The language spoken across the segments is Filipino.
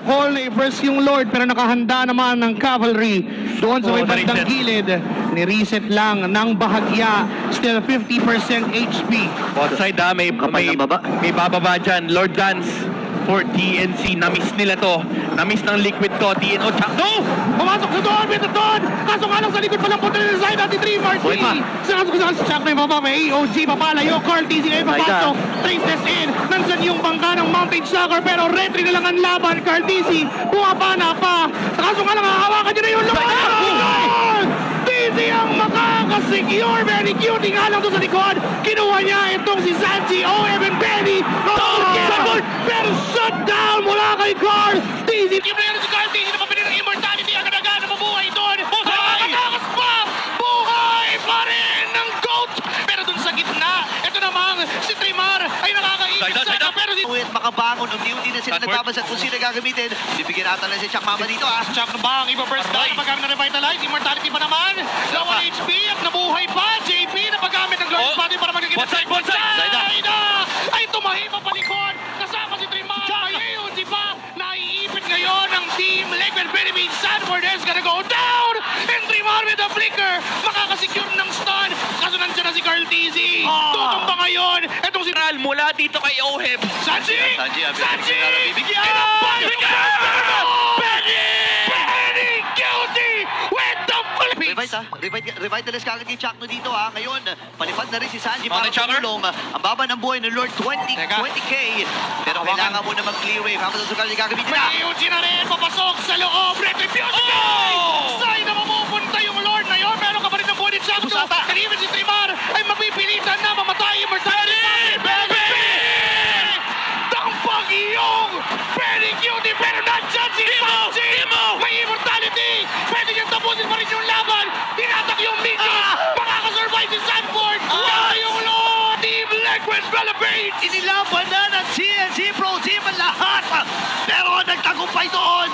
call na i-burst yung Lord pero nakahanda naman ng cavalry doon sa may bandang gilid. Ni-reset lang ng bahagya. Still 50% HP. Outside may bababa dyan. Lord Dance for TNC. Na-miss nila to. Na-miss ng liquid to. TNO. No! Pumasok sa doon! May doon! Kaso nga lang sa likod pa lang punta nila sa side natin 3 Marcy. Sinasok sa Chuck may baba. May AOG papalayo. Carl TZ ay papasok. Traceless in. Nandyan yung bangka ng Mountain Shocker pero retry na lang ang laban. Carl TZ bumabana pa. Kaso nga lang hahawakan nyo na yung Lord! TZ ang makakasecure. Very cute. Nga lang doon sa likod. Kinuha niya itong si Sanji. OM and Benny. Pero shut down mula kay Carl TZ. Yung player si Carl TZ na mapili ng immortality. Ang ganaga na mabuhay doon. Nakakatakas pa. Buhay pa rin ng GOAT. Pero doon sa gitna, ito namang si Trimar ay nakakaibig sana. Pero si makabangon, unti-unti na sila nagbabasat kung sino gagamitin. Bibigyan natin na si Chuck Mama dito ah. Chuck na ba ang iba-burst down na paggamit na revitalize? Immortality pa naman. Low HP at nabuhay pa. JP na paggamit ng Glorious Body para magiging Bonsai! Ay tumahi pa palikod. Kasama si Trimar. Ayun, di ba? Naiipit ngayon ang team. Liquid Philippines. Sanford is gonna go down. And Trimar with a flicker. Makakasecure ng stun. Kaso nandiyan na si Carl TZ. Tutumba ngayon. Itong si Ral mula dito kay OHEB. Sanji! Sanji! Bibigyan! Benny guilty with the Philippines! Revitalize kagad kay Chuck no dito ah. Ngayon, palipad na rin si Sanji para Mountain Shocker. tumulong. Ang baba ng buhay ng Lord 20k. Pero kailangan mo na mag-clear wave. Habang sa sugal gagamitin na. May Eugene na rin, papasok sa loob, Retribution! Sa'yo na mamupunta yung Lord na yun, meron ka pa rin ng buhay ni Chuck. And even si Trimar ay mapipilitan na mamatay immortality. Tampag yung very cutie, pero nandyan si Sanji! May immortality! Pwede niyang tapusin pa rin yung laban! Tinatak yung minions! Makakasurvive si Sanford! Wala yung Lord! Team Liquid Celebrate! Inilaban na ng TNC Pro Team ang lahat. Pero nagtagumpay doon.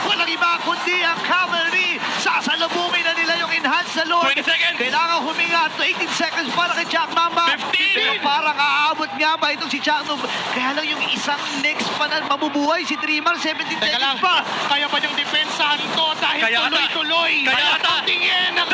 Walang iba kundi ang cavalry. Sasalubungin na nila yung enhanced na Lord. 20 seconds. Kailangan huminga 18 seconds para kay Chuck Mamba. 15. Pero parang aabot nga ba itong si Chuck Mamba. Kaya lang yung isang next pa na mabubuhay si Trimar 17 Teka lang, seconds pa. kaya pa niyang depensahan to dahil Kaya ata. tuloy-tuloy. Kaya ata. Ang tingin ng